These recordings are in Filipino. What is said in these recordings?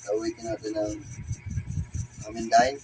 Awitin natin ang Amindain.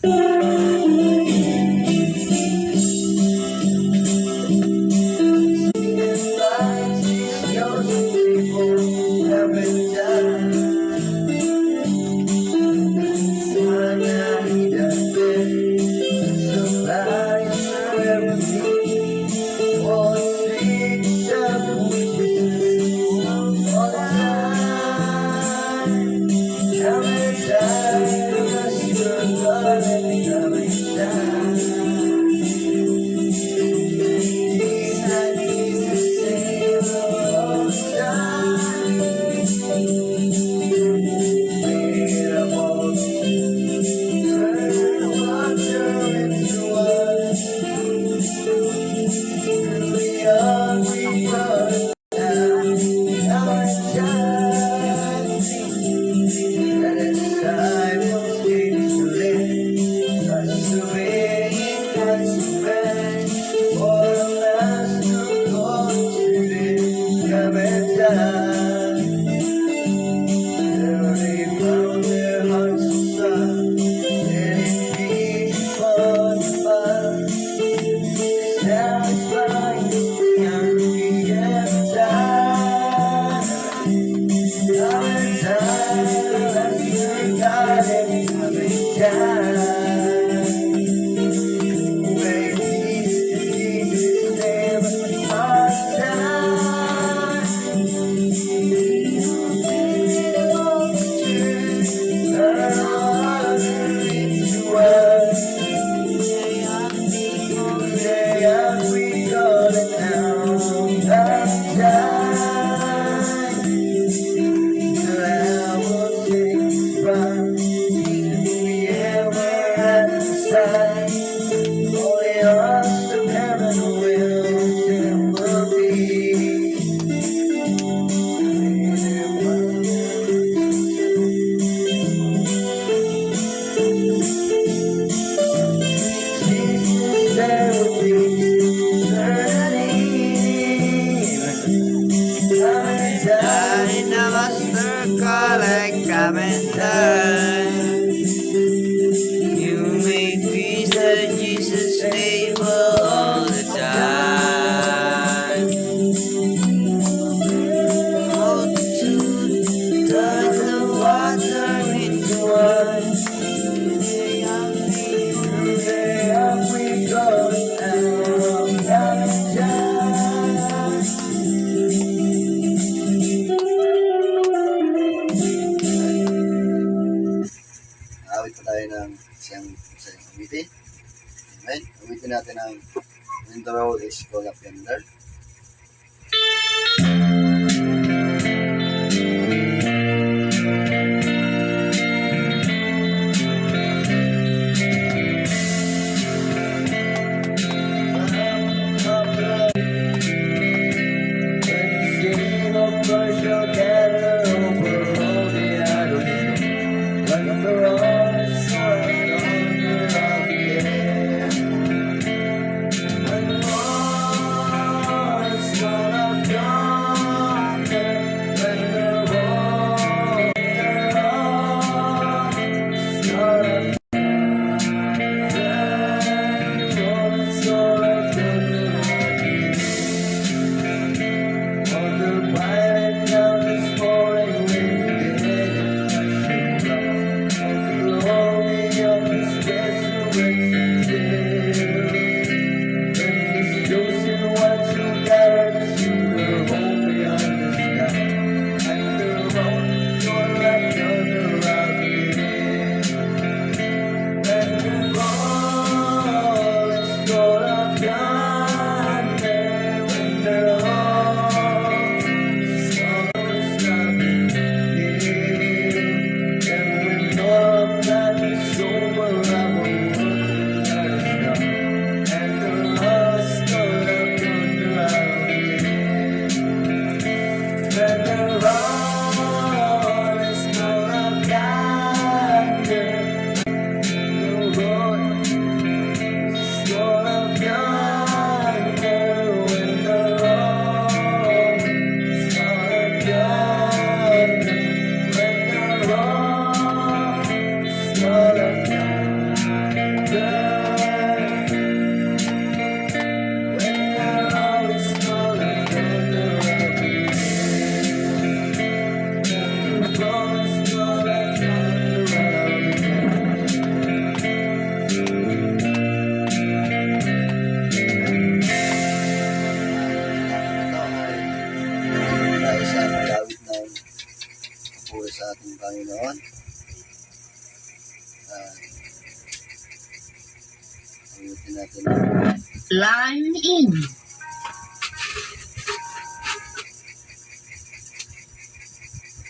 You make peace that Jesus stable all the time. Multitude turn the water into wine. Today we go Awit pa tayo ng siyang awitin. Amen. Awitin natin ang "When the Road is Called Up Yonder." Ulitin natin ang Line in.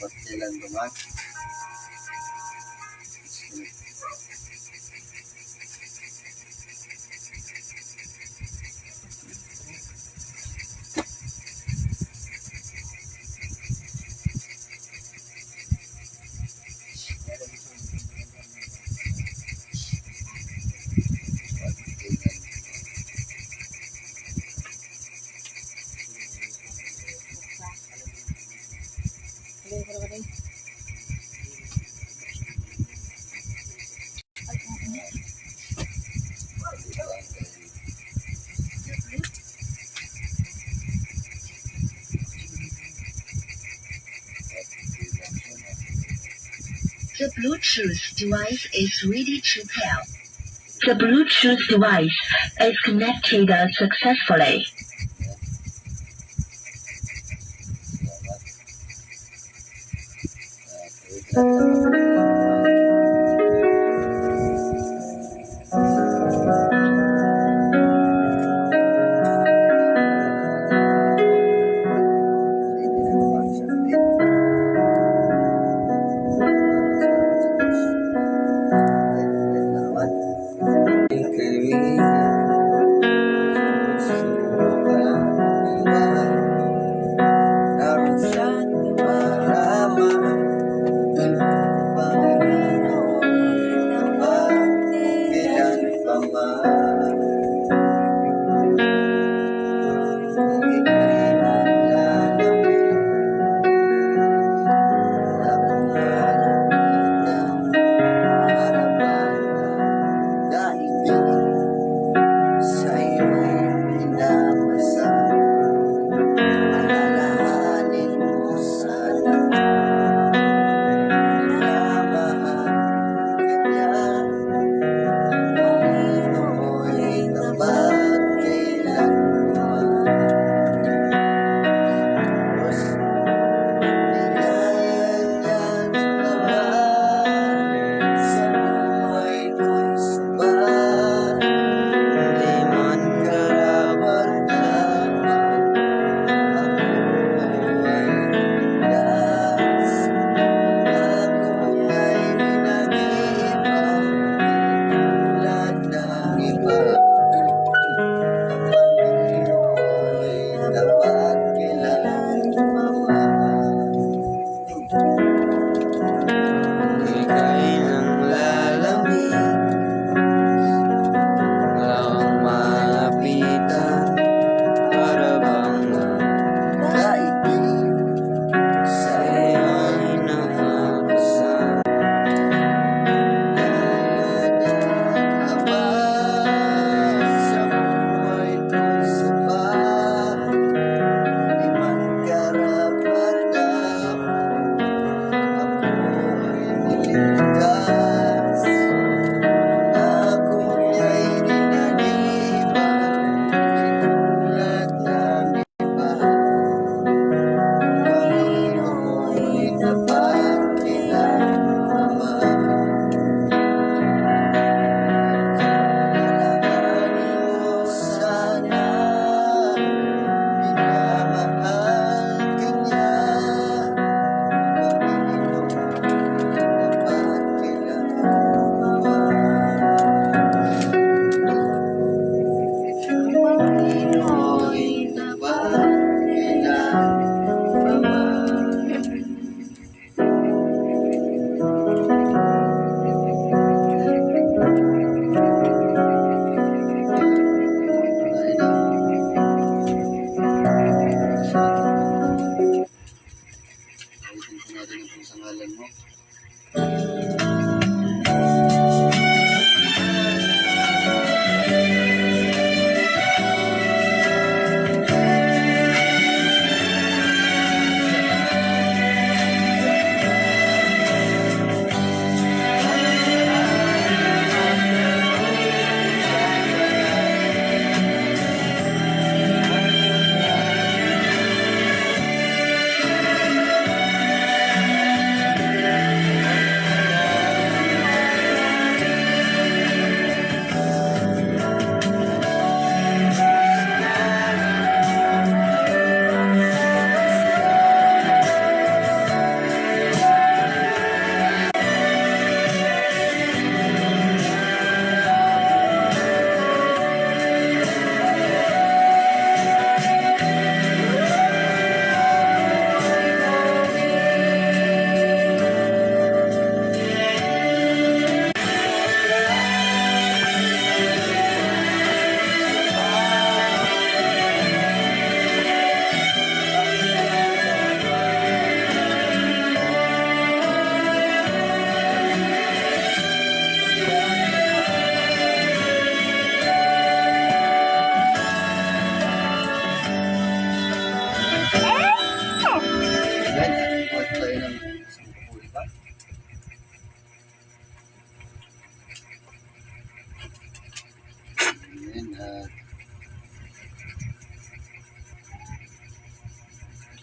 kapag kailan dumaan. The Bluetooth device is ready to pair. The Bluetooth device is connected successfully.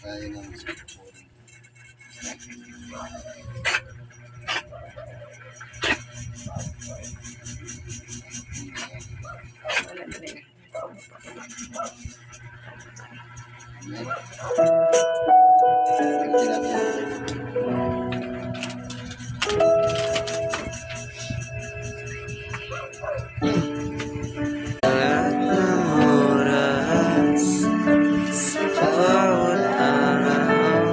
tayo ng cellphone. Lahat ng oras, sa bawat araw,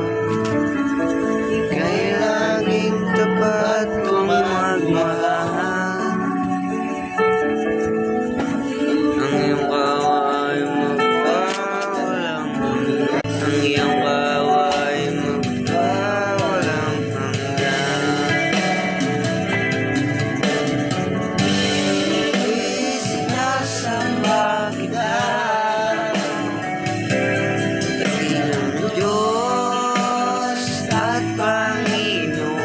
ika'y laging tapat kong magmahal. Ang iyong kawa ay magpawalang hanggan. Ang iyong kawa ay magpawalang hanggan. Isinasamba kita, dakilang Diyos at Panginoon.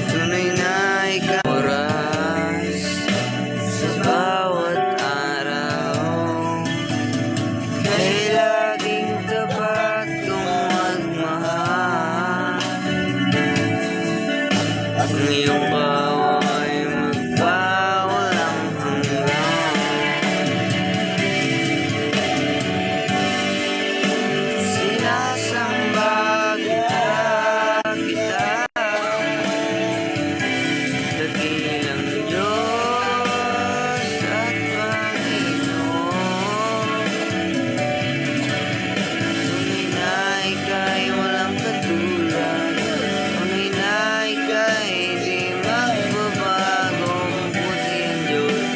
Tunay na ikaw oras, sa bawat araw, kay laging tapat kong magmahal. Ang iyong kawa ay magpawalang hanggan. Sinasamba kita, dakilang Diyos at Panginoon. Tunay na ika'y walang katulad, tunay na ika'y di magbabago. Mabuti ang Diyos,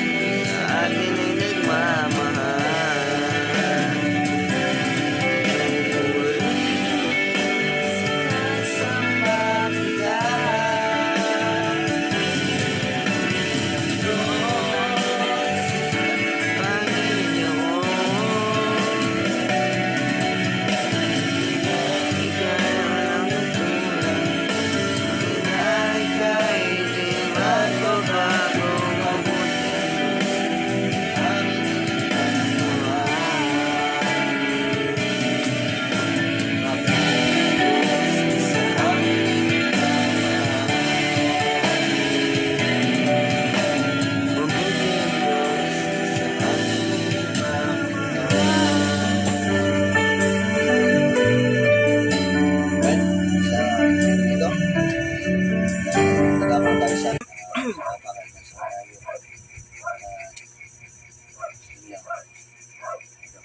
sa atin ay nagmamahal. Sinasamba kita,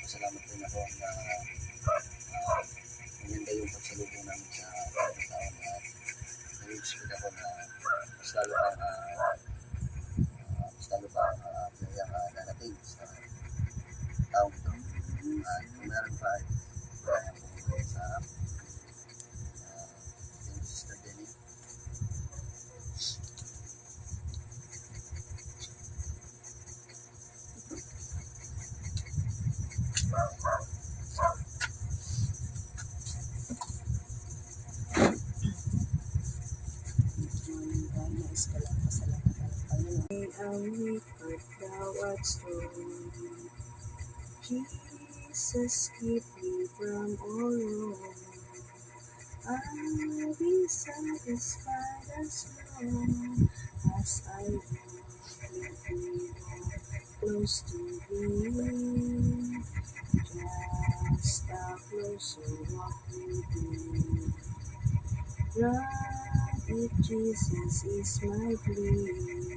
Salamat din ako na maganda yung pagsalubong namin sa taon at nag-expect ako na mas lalo pa pinayang darating sa taong ito. At kung meron pa ay kaya po sa Sister Denny. Nais ka lang pasalamatan ng Panginoon. Ang lipat bawat storm. Jesus, keep me from all wrong. I'll be satisfied as long as I walk with you, close to Thee. Just a closer walk with you. God, if Jesus is my plea,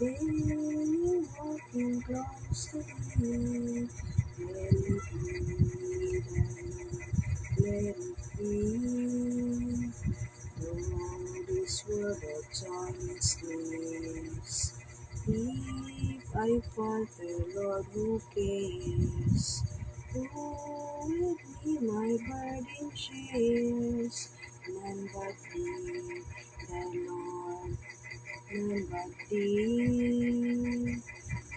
daily walking close to Thee. Let it be, let it be. Though this world of darkness stays, if I falter, Lord, who cares? Who will be my burden shares? None but Thee, the Lord, none but Thee.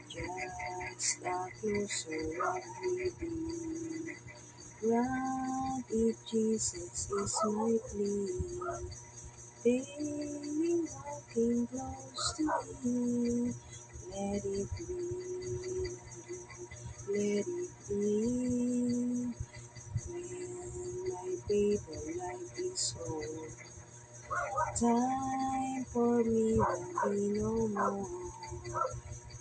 Just a closer walk with Thee. God, if Jesus is my plea, daily walking close to Thee. Let it be, let it be. When my paper life is over, time for me will be no more.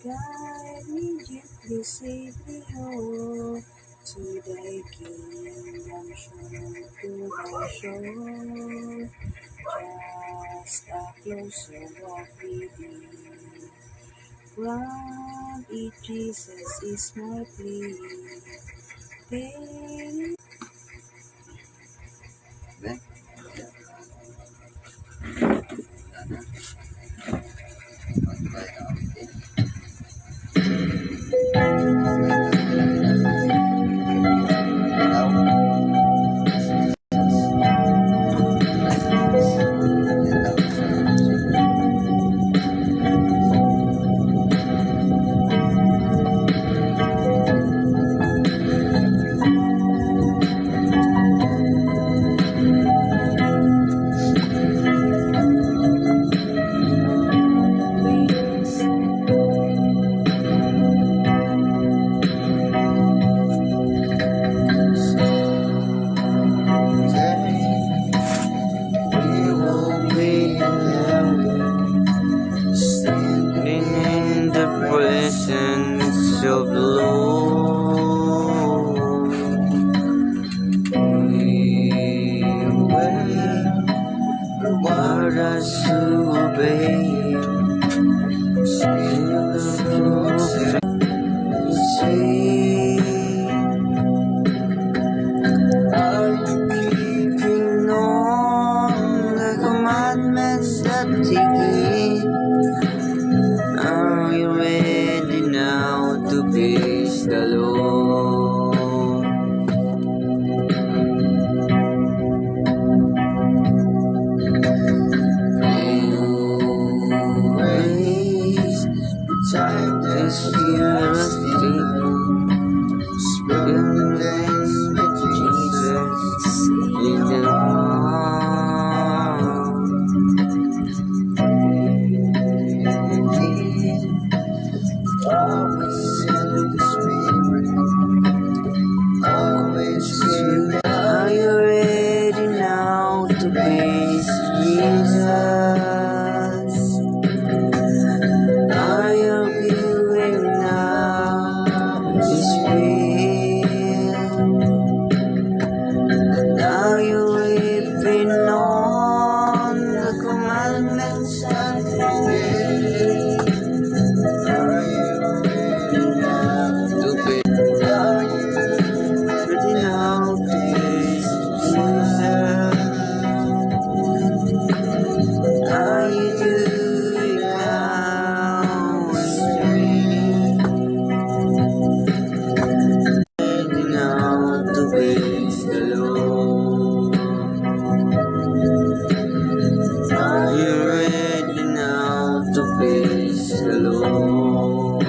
Guide me gently, safely home to thy kingdom shore, to thy shore. Just a closer walk with thee. Grant it, Jesus, is my plea. Take Amen. Wala na. Bago tayo ng awitin. Now, wings. We will be standing in the presence of the Lord. We will reward us to obey Him. Still the truth say, are you keeping on the commandments that He gave? Are you ready now to please the Lord? Always the time that feels spending with Jesus in the heart. Always in the spirit, always feel. Are you ready now to praise Jesus? Are you feeling now His will? Are you living on the commandments that He gave? Are you ready now to be? Are you ready now to praise Jesus? Are you doing now and dreaming? Ready now to praise the Lord? Are you ready now to praise the Lord?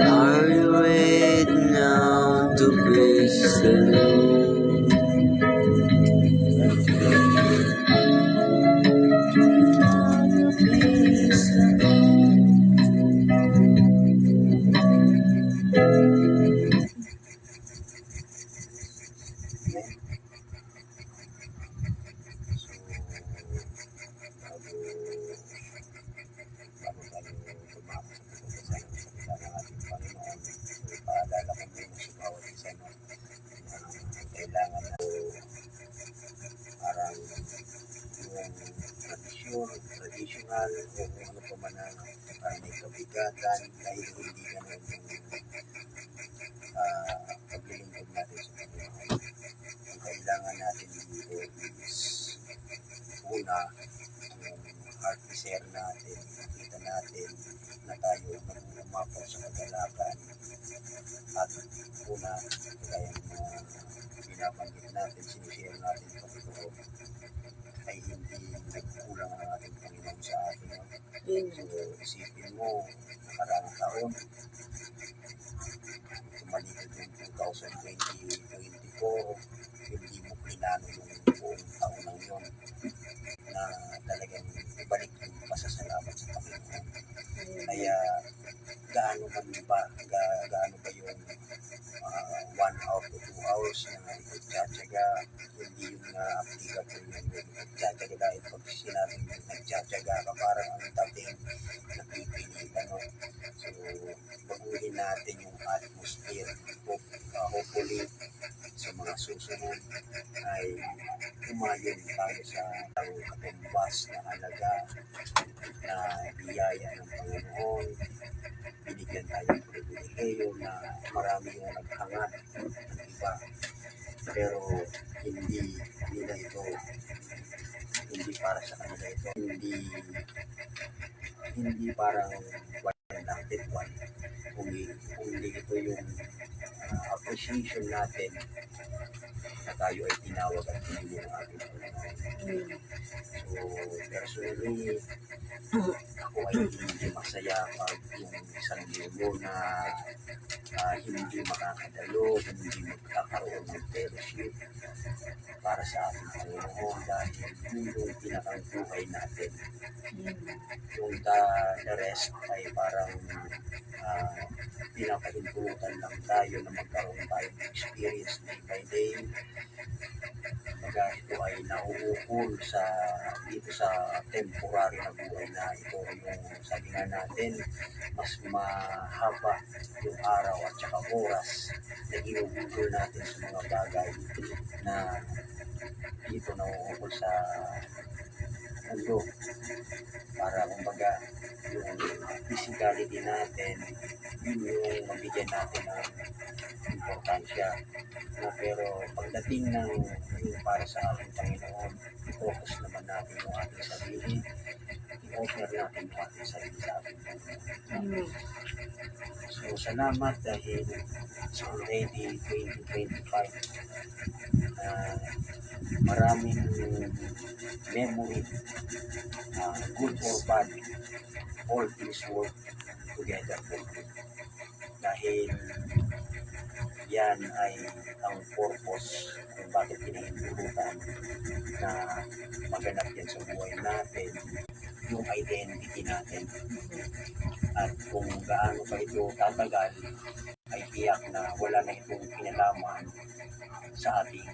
Are you ready now to praise the Lord? parang yung traditional, o kung ano pa man ang parang may kabigatan, dahil hindi naman yung paglilingkod natin sa Panginoon. Ang kailangan natin dito is una, yung heart desire natin, nakita natin na tayo nag-umapaw sa kagalakan. At una, kaya binabanggit natin, sinishare natin sa Panginoon, ay hindi nagkulang ang ating Panginoon sa atin. So, isipin mo, nakaraang taon, tumalikod yung 2024, hindi mo pinano yung buong taon ng yun na talagang ibalik yung pasasalamat sa Panginoon. Kaya gaano man umayon tayo sa katumbas na halaga na biyaya ng Panginoon. Binigyan tayo ng pribilehiyo na marami yung naghangat ng iba. Pero hindi nila ito, hindi para sa kanila ito, hindi parang one natin one. Hindi ito yung appreciation natin na tayo ay tinawag at pinili ng ating Panginoon. So, personally, ako ay hindi masaya pag yung isang linggo na hindi makakadalo, hindi magkakaroon ng fellowship para sa ating Panginoon dahil yun yung pinakang buhay natin. Yung the rest ay parang pinapahintulutan lang tayo na magkaroon tayo ng experience day by day. Baga ito ay nauukol dito sa temporary na buhay na ito yung sabi nga natin, mas mahaba yung araw at saka oras na ginugugol natin sa mga bagay na dito nauukol sa mundo para kumbaga yung physicality natin yun yung mabigyan natin ng importansya pero pagdating ng yung para sa ating Panginoon i-focus naman natin yung ating sarili i-offer natin yung ating sarili sa ating Panginoon. So salamat dahil it's already 2025 maraming memory, good or bad, all things work together for good. Dahil yan ay ang purpose kung bakit pinahintulutan na maganap yan sa buhay natin, yung identity natin. At kung gaano pa ito tatagal, ay tiyak na wala na itong kinalaman sa ating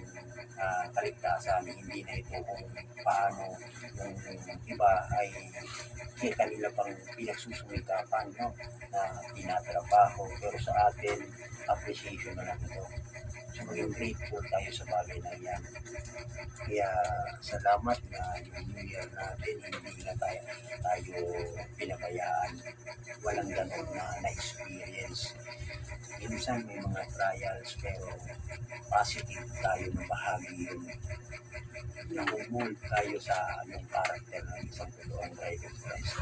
kaligtasan. Hindi na ito kung paano yung iba ay kanila pang pinagsusumikapan, no? Na tinatrabaho, pero sa atin appreciation na lang ito. So maging grateful tayo sa bagay na yan. Kaya salamat na yung New Year natin hindi na tayo pinabayaan. Walang ganun na experience. Minsan may mga trials pero positive tayo na bahagi yun. Namumul tayo sa anong karakter ng isang totoong bride of Christ.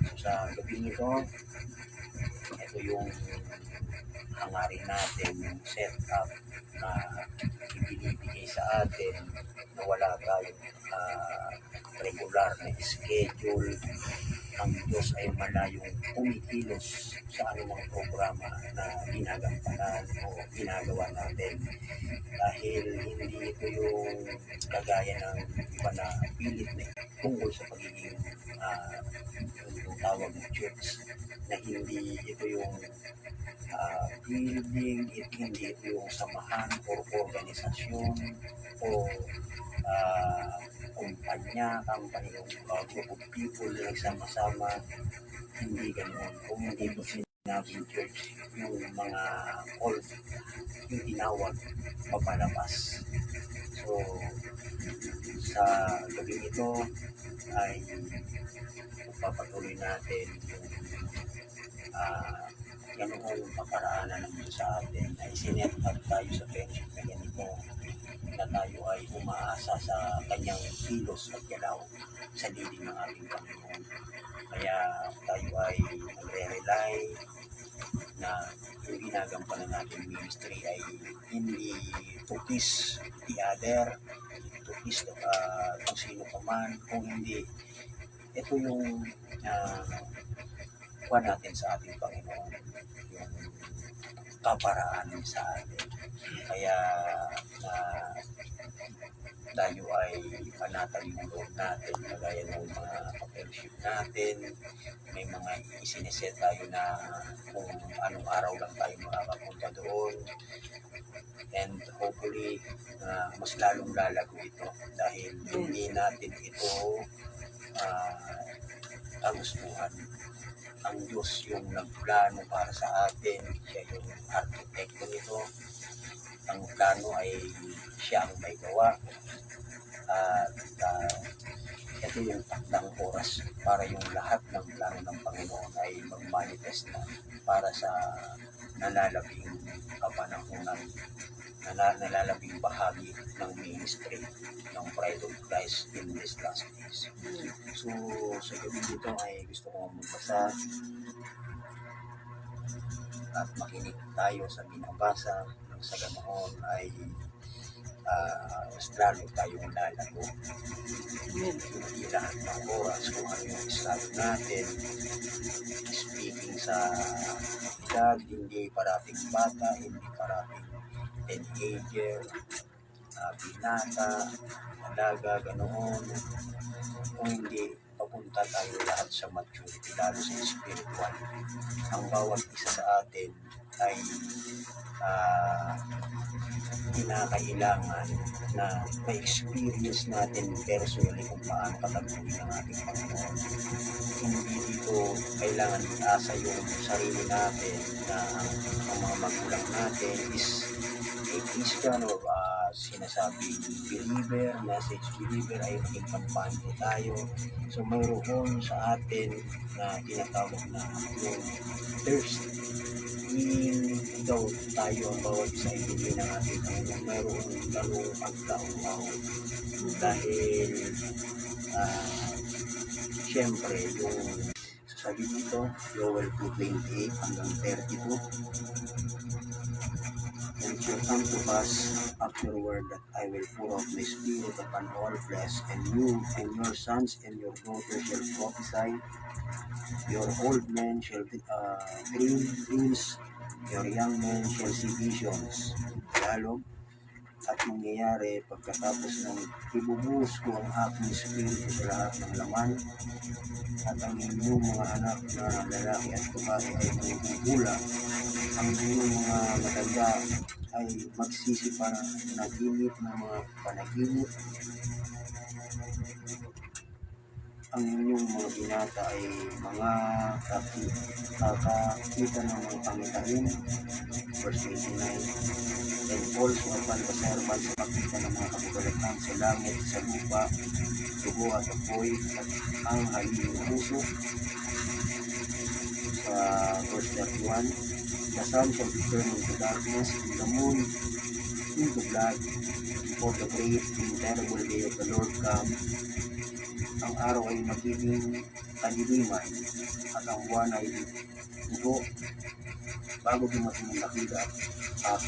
So, sa gabi nito, ito yung hangarin natin, yung setup na ibinibigay sa atin na wala tayong regular na schedule. Ang Diyos ay malayong kumikilos sa anumang programa na ginagampanan o ginagawa natin. Dahil hindi ito yung kagaya ng iba na pilit na tungkol sa pagiging yung tawag ng church na hindi ito yung building, hindi ito yung samahan o organisasyon o kumpanya, company o group of people na nagsama-sama. Hindi ganun. Kung hindi ito sinabing church, yung mga call, yung tinawag, papalabas. So, sa gabi ito ay papatuloy natin yung ganoong paparaanan ng Diyos sa atin ay sinetap tayo sa friendship na ganito na tayo ay umaasa sa kanyang kilos at galaw sa liling ng ating Panginoon. Kaya tayo ay nagre-rely na yung ginagampanan natin ministry ay hindi to please the other, to please kung sino pa man, kung hindi ito yung kuha natin sa ating Panginoon, yung kaparaan sa atin. Kaya tayo ay panatag yung loob natin, kagaya ng mga fellowship natin, may mga isiniset tayo na kung anong araw lang tayo makakapunta doon. And hopefully, mas lalong lalago ito dahil hindi natin ito kagustuhan. Ang Diyos yung nagplano para sa atin, siya yung arkitekto nito. Ang plano ay siya ang may gawa. At ito yung takdang oras para yung lahat ng plano ng Panginoon ay mag-manifest na para sa nalalabing kapanahunan, nalalabing bahagi ng ministry ng Bride of Christ in this last days. So, sa gabi dito ay gusto kong magbasa at makinig tayo sa binabasa ng sa ganoon ay mas lalo tayong lalago. Hindi lahat ng oras kung ano yung estado natin, speaking sa edad, hindi parating bata, hindi parating teenager, binata, alaga, ganoon. Kung hindi, papunta tayo lahat sa maturity, lalo sa spiritual. Ang bawat isa sa atin ay kinakailangan na ma-experience natin personally kung paano kataguhin ng ating Panginoon. Hindi dito kailangan asa yung sarili natin na ang mga magulang natin is a Christian or sinasabing believer, message believer ay maging kampante tayo. So mayroon sa atin na tinatawag na yung thirst. Daw tayo ang bawat isa ay hindi ng ating Panginoon. Mayroon ganong pagkaumaw dahil siyempre yung sasabi dito Joel 2:28 hanggang 32, and it shall come to pass afterward that I will pour out my spirit upon all flesh, and you and your sons and your daughters shall prophesy, your old men shall dream dreams, your young men shall see visions. Dialog. At mangyayari pagkatapos ng ibubuhos ko ang aking espiritu sa lahat ng laman, at ang inyong mga anak na lalaki at babae ay magugula, ang inyong mga matanda ay magsisipanaginip ng mga panaginip, ang inyong mga binata ay mga kakakita ng mga pangitain. Verse 29. And also upon the servants sa makita ng mga kabugalatan sa langit, sa lupa, dugo at apoy, at ang halihing puso. Sa verse 31, the sun shall be turned into darkness, and the moon into blood, before the great and terrible day of the Lord come. Ang araw ay magiging kadiliman, at ang buwan ay dugo, bago dumating ang dakila at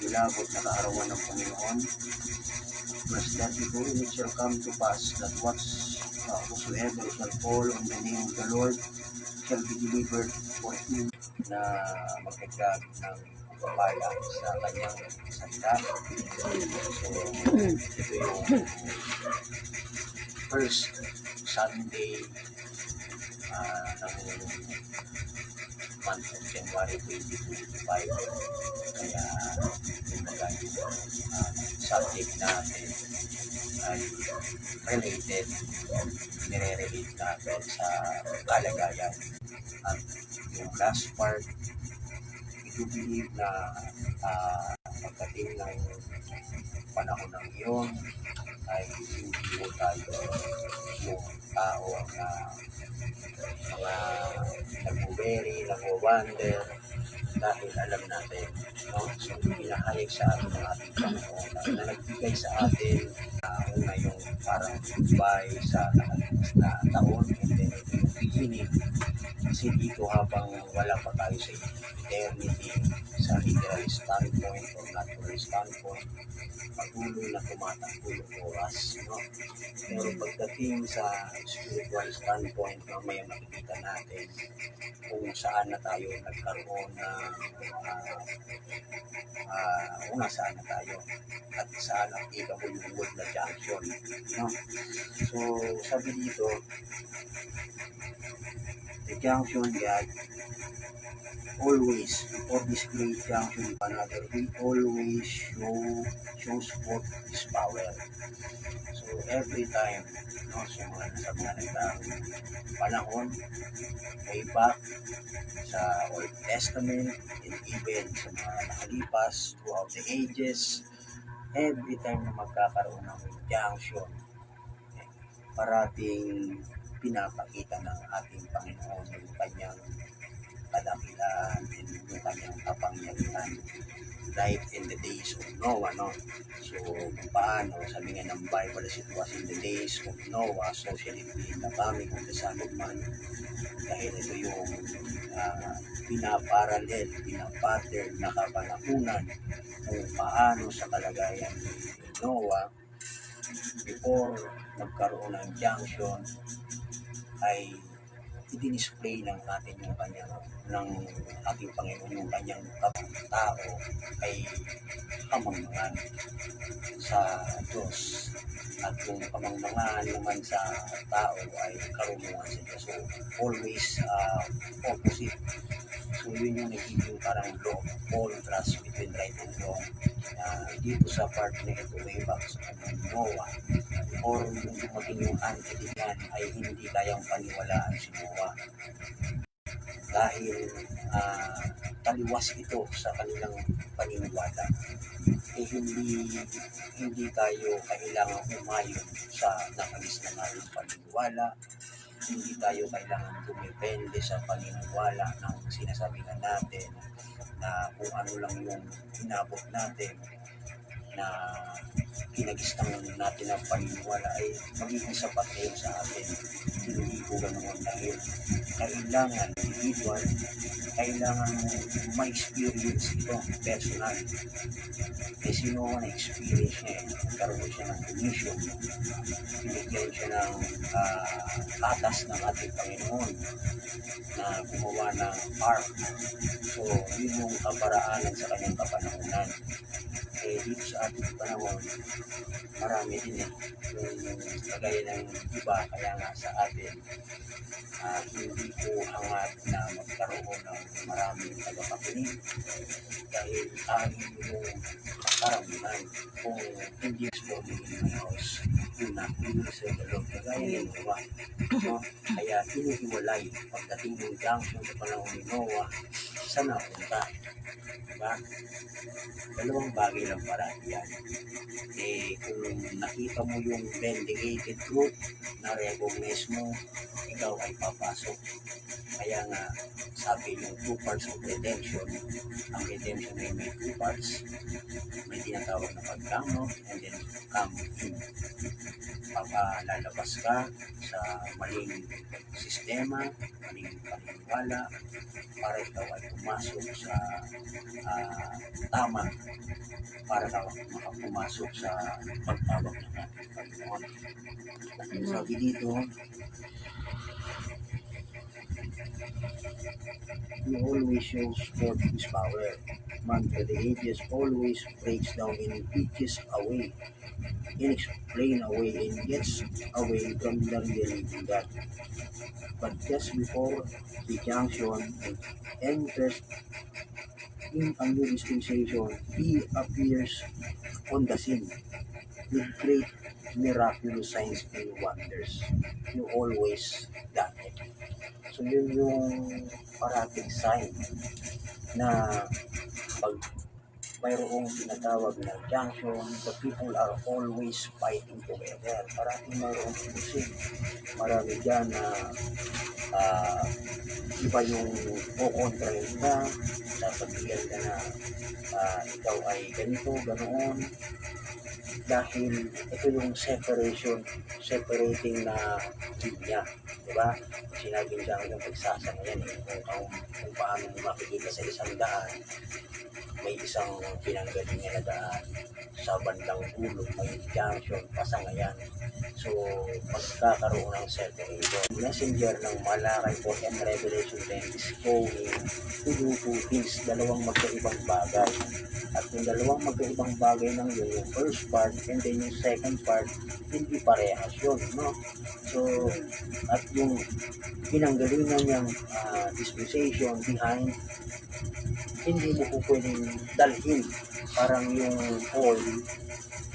kilabot na kaarawan ng Panginoon. Verse 32, and it shall come to pass that whosoever shall call on the name of the Lord shall be delivered for him, na magdagdag ng pagpapala sa kanyang salita. So, ito yung first Sunday ng month of January 2025. Kaya yung subject natin ay related, nire-relate natin sa kalagayan. At yung last part, I believe na pagdating ng panahon ng iyon ay hindi mo tayo yung tao na mga nag-worry, nag-wonder, dahil alam natin, no? So, pinahayag sa atin ng ating Panginoon na nagbigay sa atin una yung parang goodbye sa nakalipas na taon, and then ito yung beginning. Kasi dito habang wala pa tayo sa eternity, sa literal standpoint or natural standpoint, patuloy na tumatakbo yung oras, no? Pero pagdating sa spiritual standpoint, mamaya makikita natin kung saan na tayo nagkaroon ng saan na tayo at saan ang ikabunyugod na junction, no? So sabi dito, the junction God always, before this great junction of another, He always shows forth His power. So every time, no, sa mga nagdaang panahon, way back sa Old Testament and even sa mga nakalipas throughout the ages, every time na magkakaroon ng junction, parating pinapakita ng ating Panginoon yung kanyang kadakilaan and yung kanyang kapangyarihan. Like in the days of Noah, no? So, kung paano, sabi nga ng Bible, as it was in the days of Noah, so shall it be in the coming of the Son of Man. Dahil ito yung pinaparalel, pinapattern na kapanahunan kung paano sa kalagayan ni Noah before magkaroon ng junction ay i-display ng ating yung kanyang ng ating Panginoon yung kanyang tao ay kamangmangan sa Diyos at yung kamangmangan naman sa tao ay karunungan sa Diyos. So always opposite. So yun yung nagiging parang law of contrast between right and wrong. Dito sa part na ito way back sa kanyang Noah or yung dumating yung anti-diyan ay hindi kayang paniwalaan si Noah dahil taliwas ito sa kanilang paniniwala. Hindi tayo kailangan umayon sa nakalis na natin paniniwala. Hindi tayo kailangan dumepende sa paniniwala ng sinasabi natin na kung ano lang yung inabot natin na kinagistang natin ang paniniwala ay magiging sapat kayo sa atin. Hindi po ganoon dahil kailangan individual, kailangan ma-experience ito personal. Eh sino na experience niya, nagkaroon siya ng commission, binigyan siya ng atas ng ating Panginoon na gumawa ng ark. So yun yung kaparaanan sa kanyang kapanahunan. Eh dito sa ating panahon, marami din yung kagaya ng iba, kaya nga sa atin hindi po hangat na magkaroon ng maraming tagapakinig dahil yung karamihan kung hindi sa house yun na, yun sa dalawang kagaya ng iba. No? Kaya hinihiwalay pagdating ng junction sa panahon ni Noah, saan napunta? Diba? Dalawang bagay lang para yan. Eh, kung nakita mo yung vindicated truth na recognize mo, ikaw ay papasok. Kaya nga, sabi yung 2 parts of redemption, ang redemption ay may 2 parts. May tinatawag na pag-come out and then come in. Papalalabas ka sa maling sistema, maling paniniwala, para ikaw ay pumasok sa tama, para ikaw makapumasok sa pagtawag ng ating Panginoon. Sabi dito, He always shows forth His power. Man to the ages always breaks down and teaches away, and explain away and gets away from the living God. But just before the junction enters in a new dispensation, He appears on the scene with great miraculous signs and wonders. You always done it. So yun yung parating sign na pag mayroong tinatawag na junction, the people are always fighting together. Parating mayroong pusin. Marami dyan na iba yung kukontrahin ka, sasabihin ka na ikaw ay ganito, ganoon. Dahil ito yung separating na linya, di ba? Sinabi niya yung pagsasama yan kung paano makikita sa isang daan, may isang pinanggaling na daan sa bandang dulo, may junction, pasangayan. So, magkakaroon ng separation. Messenger ng Malakay po and Revelation 10 is going to do 2 things, dalawang magkaibang bagay. At yung dalawang magkaibang bagay ng yun, yung first part and then yung second part, hindi parehas yun, no? So, at yung pinanggalingan niyang dispensation behind, hindi mo po pwedeng dalhin. Parang yung oil,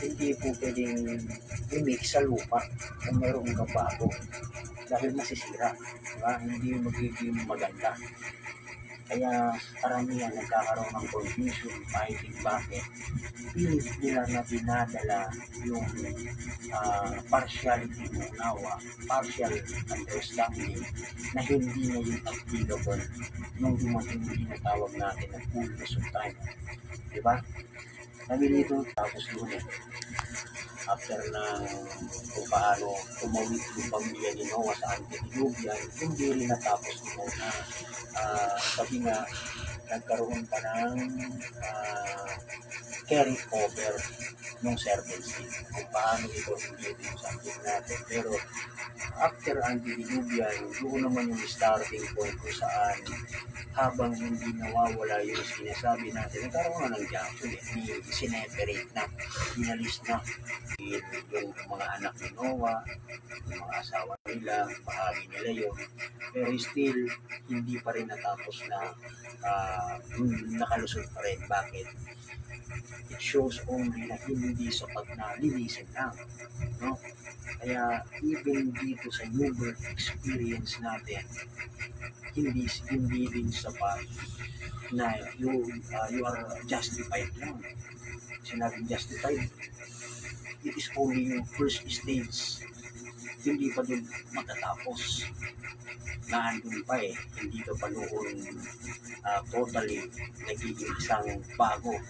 hindi po pwedeng i-mix sa lupa kung mayroong kabago dahil masisira, diba? Hindi magiging maganda. Kaya karamihan nagkakaroon ng confusion, fighting, bakit? Pilit nila na dinadala yung partiality ng unawa, partial understanding na hindi na yung applicable nung dumating yung tinatawag natin na fullness of time. Diba? Sabi dito, tapos doon after na kung paano tumawid yung pamilya ni Noah sa Antediluvian, hindi rin natapos nito na sabi nga, nagkaroon pa ng carry over ng serpent seed. Kung paano ito hindi rin yung subject natin. Pero after Antediluvian, doon naman yung starting point kung saan habang hindi nawawala yung sinasabi natin, nagkaroon na ng junction sineperate na, inalis na yung mga anak ni Noah, yung mga asawa nila, bahagi nila yun. Pero still, hindi pa rin natapos na nakalusot pa rin. Bakit? It shows only na hindi sapat na linisin lang. No? Kaya even dito sa new birth experience natin, hindi din sapat na you are justified lang. Sinabing justified, it is only yung first stage. Hindi pa din matatapos. Naandun pa hindi ka pa noon totally nagiging isang bagong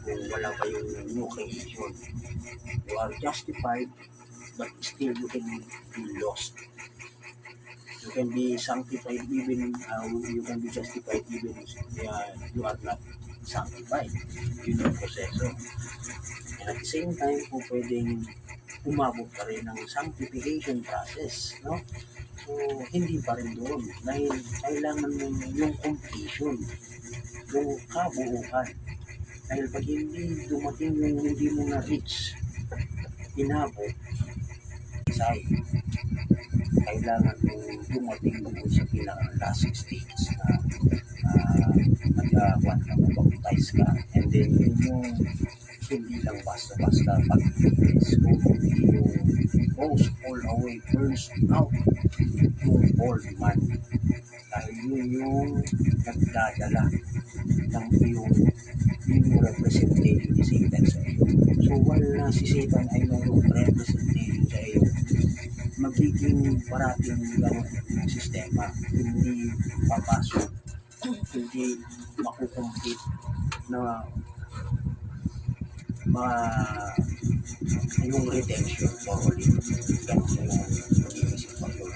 wala pa yung new creation. You are justified, but still you can be lost. You can be sanctified even, you can be justified even you are not sanctified. Yun yung proseso. And at the same time, kung pwedeng umabot pa rin ng sanctification process, no? So, hindi pa rin doon. Dahil kailangan mo yung completion, yung kabuuan. Dahil pag hindi dumating yung hindi mo na-reach, inabot, kailangan mo dumating doon sa pinaka-last stage na mag-baptize ka. And then, yung hindi lang basta-basta pag-ibig, yung goes all away, burns out yung old man. Dahil yun yung nagdadala ng yung representation ni Satan sa iyo. So, wala si Satan ay mayroong representation sa iyo, magiging parating gano'n yung sistema. Hindi papasok, hindi makukumpit na yung redemption for all it. Ganun yung mag-iisip ko yun.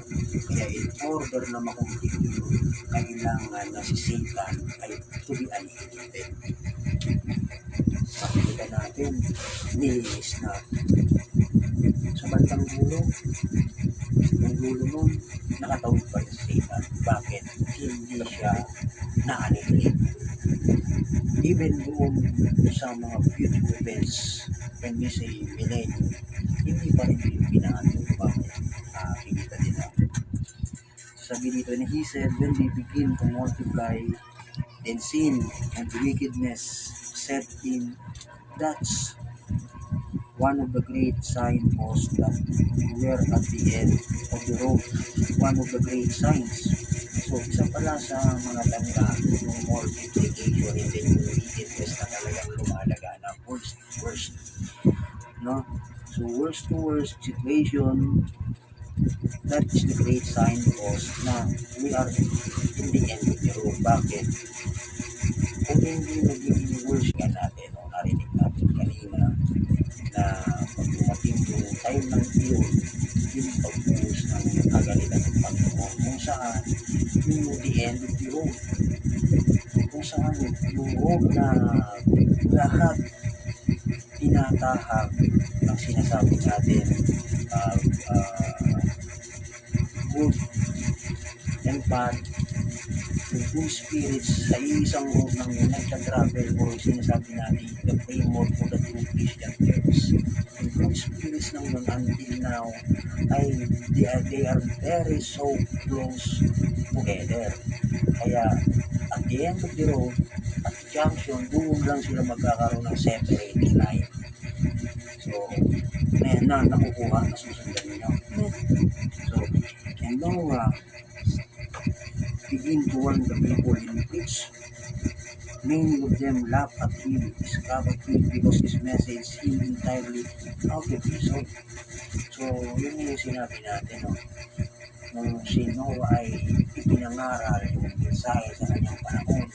Kaya in order na makumpit yun, kailangan na si Satan ay to be annihilated. Makikita natin, nilinis na sa bandang gulo. Yung gulo nun, nakatawid pa rin si Satan. Bakit? Hindi siya na-annihilate. Even doon sa mga future events, when we say millennium, hindi pa rin yung pinaano. Bakit? Nakikita din natin. Sabi dito, and he said, when they begin to multiply, then sin and wickedness set in, that's one of the great signposts that were at the end of the road. One of the great signs. So, isa pala sa mga tanda yung multiplication and then yung wickedness na talagang lumalaga na worst to worst. No? So, worst to worst situation, that is the great signpost na we are in the end of the road. Bakit? Kung hindi nagiging worst ka natin, o narinig natin kanina, na pag dumating yung time ng iyon, yung pag-uus ng kagalitan ng Panginoon, kung saan yung the end of the road, kung saan yung road na lahat tinatahak ng sinasabi natin good and bad, yung good spirits sa isang road ng yun nagka-travel o sinasabi natin the framework for the true Christian church. Yung good spirits ng yun until now ay they are very so close together. Kaya at the end of the road, at the junction, doon lang sila magkakaroon ng separating line. So, nakukuha na susundan nyo. So, and Noah begin to warn the people in which many of them laugh at him, discovered him because his message seemed entirely out of reason. So, yun yung sinabi natin, no? Nung si Noah ay ipinangaral yung mensahe sa kanyang panahon,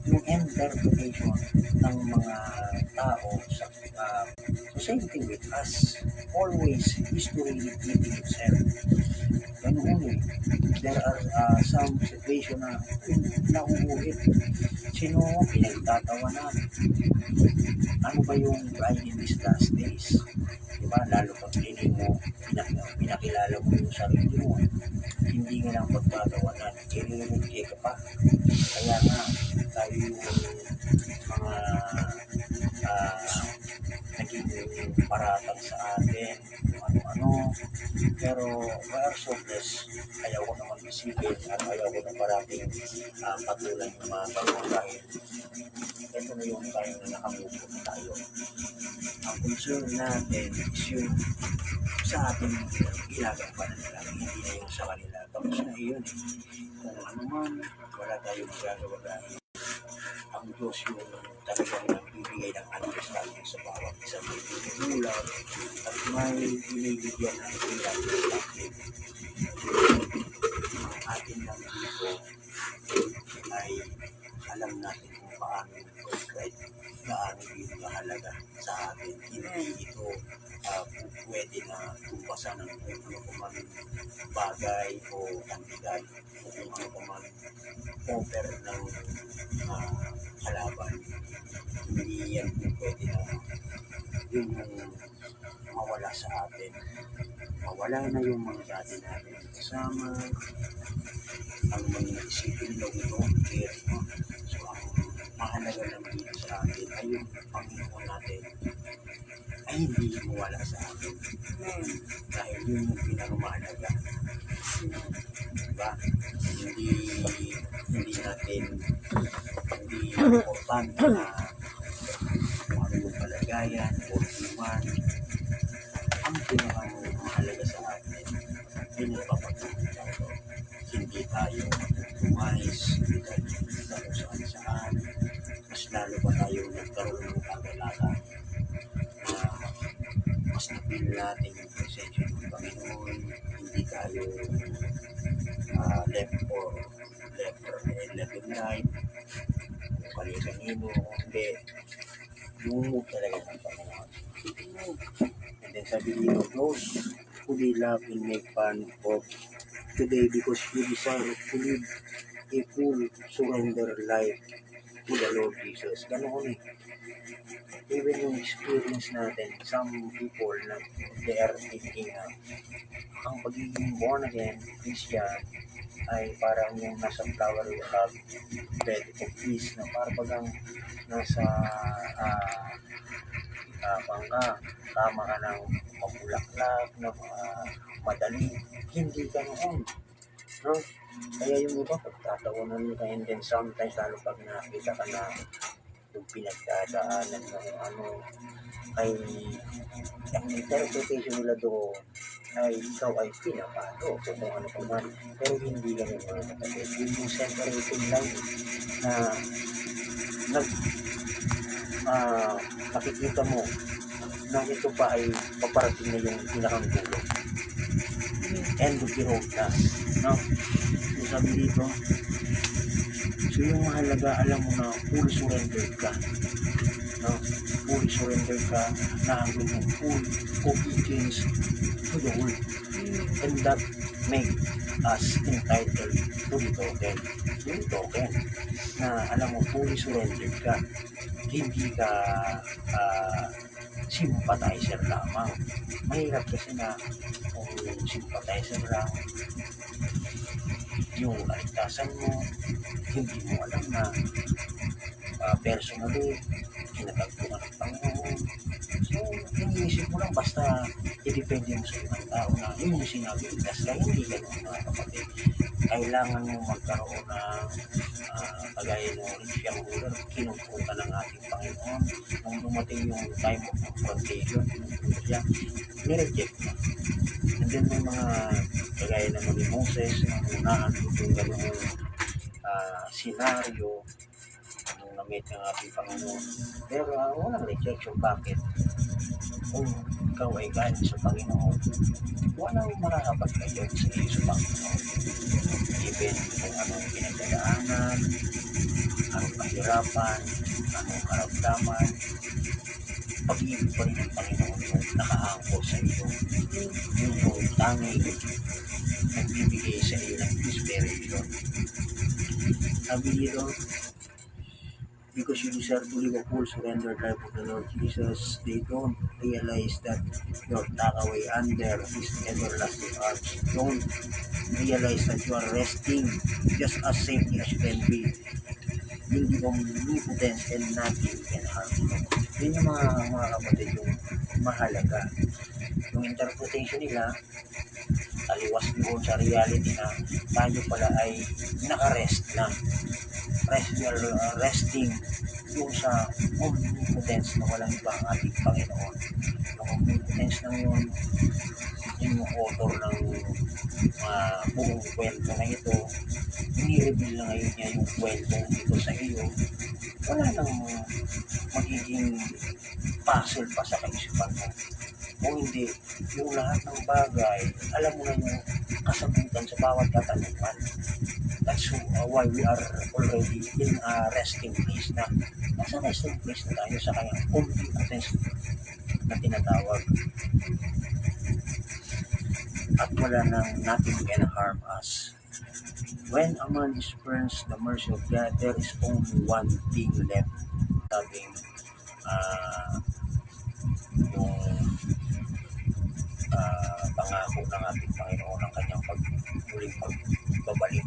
yung interpretation ng mga tao sa same thing with us. Always history repeating itself. Ganun eh. There are some situation na nauulit. Sino pinagtatawanan? Ano ba yung bride in these last days? Diba? Lalo pag pinakilala mo yung sarili mo, hindi nga lang pagtatawanan, iririgay ka pa. Kaya nga, tayo yung mga naging paratang sa atin, kung ano-ano. Pero we are so blessed. Ayaw ko naman isipin at ayaw ko na parating patulan yung mga bagong dahil ito na yung tayo na nakamupo na tayo. Ang concern natin is yung sa ating ginagampanan nila, hindi na yung sa kanila. Tapos na yun eh. Kung ano man, wala tayong magagawa dahil ang Diyos yung talagang nagbibigay ng understanding sa bawat isang bibigay at may binibigyan ng ilang perspective. Ang atin lang dito ay alam natin kung paano gaano yung mahalaga sa atin. Hindi ito pwede na tumpasan ng kung ano kumang bagay o kantidad o kung ano kumang offer ng kalaban. Hindi yan pwede na yung mawala sa atin. Mawala na yung mga dati natin kasama. Ang mga isipin lang ito, so ang mahalaga lang dito sa atin ay yung Panginoon natin ay hindi mawala sa atin. Dahil yun yung pinakamahalaga. Diba? Hindi natin hindi importante na kung ano yung kalagayan o iman. Ang pinakamahalaga sa atin ay nagpapatuloy tayo. Hindi tayo umayos, hindi tayo kung saan. Mas lalo pa tayo nagkaroon ng kagalakan na mas napil natin yung presensya ng Panginoon. Hindi tayo left in life kung kanino, hindi lumog talaga ng Panginoon. And then sabi dito, those who they love and make fun of today because you desire to live a full surrender life to the Lord Jesus. Ganoon eh. Even yung experience natin, some people na they are thinking na ang pagiging born again Christian ay parang yung nasa flower of bed of peace na parang bagang nasa tama ka ng mabulaklak na madali. Hindi ka noon. No? Kaya yung iba pagtatawanan ka and then sometimes lalo pag nakita ka na yung pinagdadaanan ng ay ang interpretation nila doon ay ikaw ay pinapalo kung ano pa man. Pero hindi ganun mga kapatid. Yung separating line na nakikita mo na ito pa ay paparating na yung pinakang gulo. End of the road na. No? So sabi dito, so yung mahalaga, alam mo na full surrender ka. No? Full surrender ka na ang yung full obedience to the word. And that make us entitled to the token. Yung token na alam mo fully surrender ka. Hindi ka sympathizer lamang. Mahirap kasi na kung sympathizer lang yung aligtasan mo, hindi mo alam na personally kinatagpuan ng Panginoon. So, iniisip mo lang basta i-depende mo sa ibang tao na yun yung sinabi ligtas ka. Hindi ganun mga kapatid. Kailangan mo magkaroon ng kagaya ng rich young ruler, kinukuha ng ating Panginoon. Nung dumating yung time of confrontation, kinukuha siya, nireject mo. And then may mga kagaya naman ni Moses, na unahan yung gano'n senaryo nung na-meet ng ating Panginoon. Pero walang rejection. Bakit? Kung ikaw ay galing sa Panginoon, walang makakapag-reject sa iyo sa Panginoon. Even kung anong pinagdadaanan, anong kahirapan, anong karamdaman, pag-ibig pa rin ng Panginoon yung nakaangkol sa iyo. Yun yung tanging nagbibigay sa iyo ng inspiration. Sabi dito, because you deserve to live a full surrendered life of the Lord Jesus, they don't realize that you're tucked away under His everlasting arms. Don't realize that you are resting just as safely as you can be in the omnipotence and nothing can harm you. Yun yung mga kapatid yung mahalaga. Yung interpretation nila, taliwas doon sa reality na tayo pala ay nakarest na. Resting yung sa omnipotence na walang iba ang ating Panginoon. Yung omnipotence na yun, yung author ng buong kwento na ito, ni-reveal na ngayon niya yung kwento dito sa iyo. Wala nang magiging puzzle pa sa kaisipan mo. Kung hindi, yung lahat ng bagay, alam mo na yung kasagutan sa bawat katanungan. That's why we are already in a resting place na. Nasa resting place na tayo sa kanyang omnipotence na tinatawag. At wala nang nothing can harm us. When a man experiences the mercy of God, there is only one thing left. Sabing yung pangako ng ating Panginoon ng kanyang muling pagbabalik.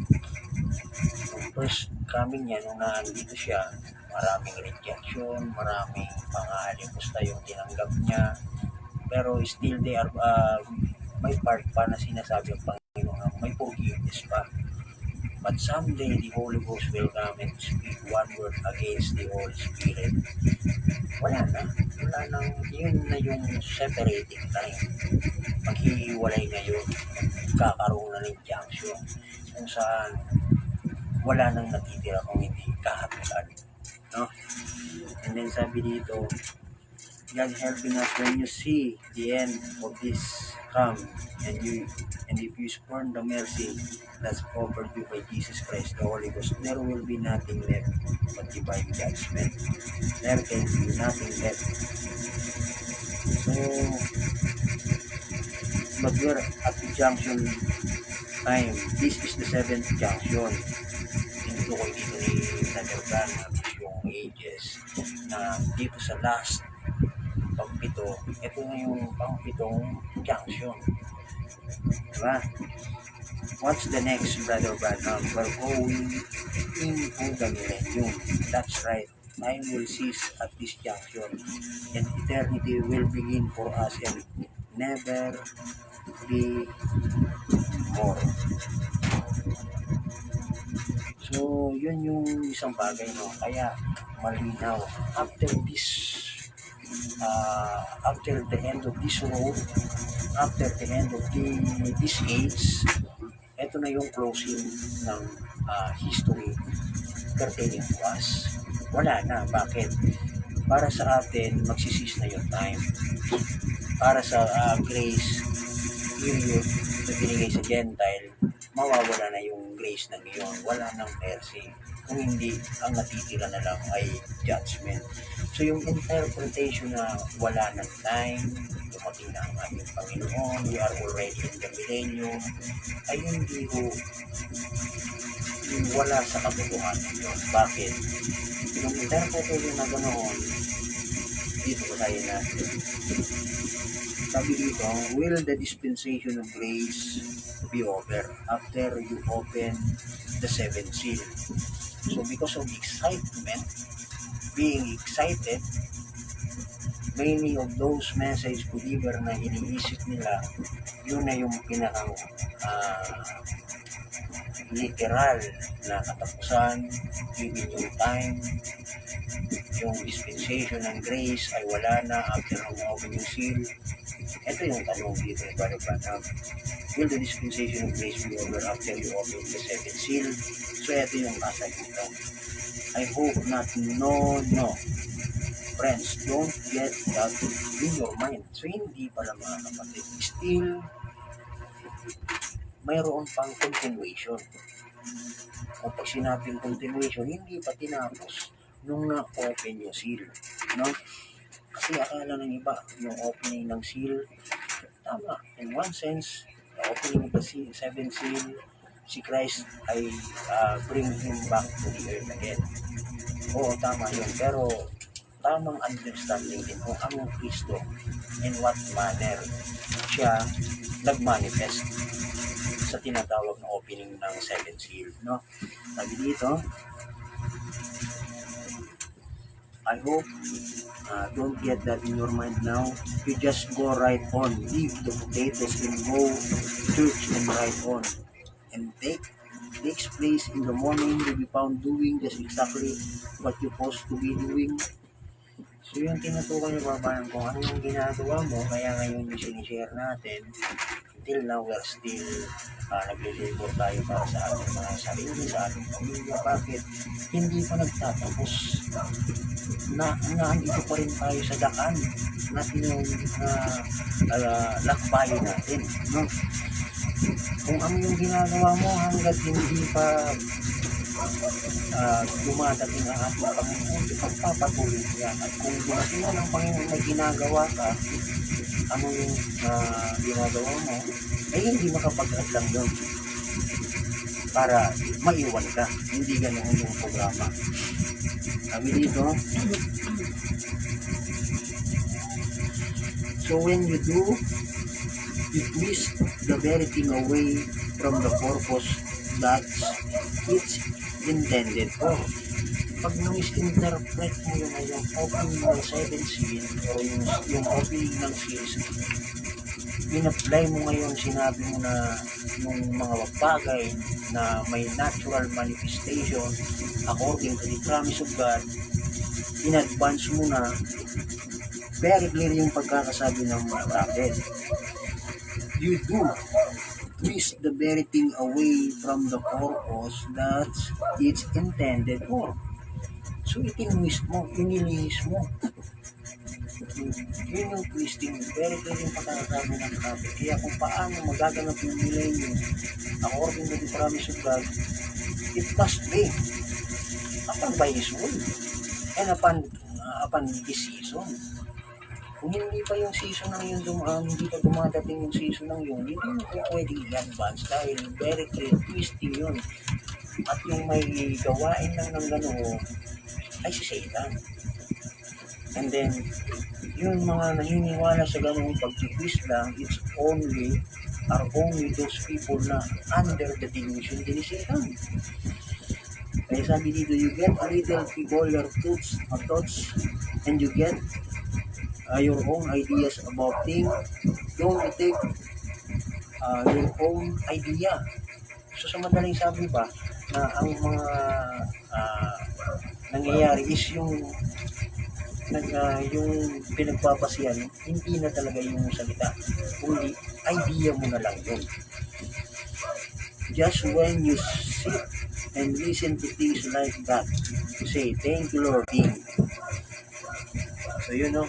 Yung first coming niya, nung naandito siya, maraming rejection, maraming mga alimusta yung tinanggap niya, pero still they are may part pa na sinasabi ng Panginoon, may forgiveness pa. But someday the Holy Ghost will come and speak one word against the Holy Spirit. Wala nang, yun na yung separating time. Maghihiwalay na yun, kakaroon na ng junction, kung saan wala nang natitira kung hindi kahatulan. No? And then sabi dito, God helping us when you see the end of this come, and if you spurn the mercy that's offered you by Jesus Christ, the Holy Ghost, there will be nothing left but divine judgment. There can be nothing left. So, but we're at the junction time. This is the 7th junction. Dito ko dito ni Brother Branham yung ages na dito sa last pang-pito, ito na yung pang-pitong junction. Diba? What's the next, Brother Branham? We're going into the millennium. That's right. Time will cease at this junction, and eternity will begin for us and never be more. So, yun yung isang bagay, no? Kaya, malinaw. After the end of this road, after the end of this age, ito na yung closing ng history pertaining to us. Wala na. Bakit? Para sa atin, magsisis na yung time. Para sa grace period na binigay sa Gentile, mawawala na yung grace ng iyon. Wala nang mercy. Kung hindi, ang natitira na lang ay judgment. So yung interpretation na wala ng time, dumating na ang ating Panginoon, we are already in the millennium, ay hindi ko wala sa katotohanan yun. Bakit? Yung interpretation na ganoon, dito ko tayo natin. Sabi dito, will the dispensation of grace be over after you open the 7th seal? So because of excitement, being excited, many of those message believer na iniisip nila, yun na yung pinakang literal na katapusan, even yung time, yung dispensation ng grace ay wala na after ng open yung seal. Ito yung tanong dito ni Brother Branham. Will the dispensation of grace be over after you open the seventh seal? So ito yung kasagutan. I hope not. No. Friends, don't get that in your mind. So hindi pala mga kapatid. Still, mayroon pang continuation. Kung pag sinabing continuation, hindi pa tinapos nung na-open yung seal. No? Kasi akala ng iba, yung opening ng seal, tama. In one sense, the opening of the seventh seal, si Christ ay bring him back to the earth again. Oo, tama yun. Pero tamang understanding din kung anong Kristo in what manner siya nag-manifest sa tinatawag na opening ng seventh seal. No? Sabi dito, I hope don't get that in your mind now. You just go right on. Leave the potatoes and go church and right on. And takes place in the morning. You'll be found doing just exactly what you're supposed to be doing. So yung tinutukan niyo babayan kung ano yung ginagawa mo, kaya ngayon yung sinishare natin, until now we're still naglilibor tayo para sa ating mga sarili, sa ating pamilya. Bakit? Hindi pa nagtatapos. Naandito pa rin tayo sa daan natin yung lakbayin natin. No? Kung ano yung ginagawa mo hanggat hindi pa dumadating ang ating Panginoon, ipagpapatuloy yan. At kung dumating na ng Panginoon na ginagawa ka, ano yung ginagawa mo, ay hindi makapag-adlang yun para maiwan ka. Hindi ganoon yung programa. Sabi dito, so when you do, you twist the very thing away from the purpose that it's intended for. Pag na-misinterpret mo yung opening ng seventh seal o yung opening ng seals, in-apply mo ngayon, sinabi mo na yung mga bagay na may natural manifestation according to the promise of God, in advance mo na, very clear yung pagkakasabi ng mga prophet. You do twist the very thing away from the purpose that it's intended for. So itinwist mo, inilihis mo. Yun yung twisting, very clear yung pagkakasabi ng prophet. Kaya kung paano magaganap yung millennium according to the promise of God, it must be upon by His will and upon His season. Kung hindi pa yung season ng yun hindi pa dumadating yung season ng yun, hindi mo po pwedeng i-advance dahil very clear twisting yun. At yung may gawain lang ng gano'n ay si Satan. And then, yung mga naniniwala sa gano'ng pag-twist lang, are only those people na under the delusion din ni Satan. Kaya sabi dito, you get a little peculiar thoughts and you get your own ideas about things. Don't take your own idea. So sa madaling sabi ba, na ang mga nangyayari is yung pinagpapasiyan, hindi na talaga yung salita, kundi idea mo na lang yun. Just when you sit and listen to things like that, you say, thank you Lord. So yun know,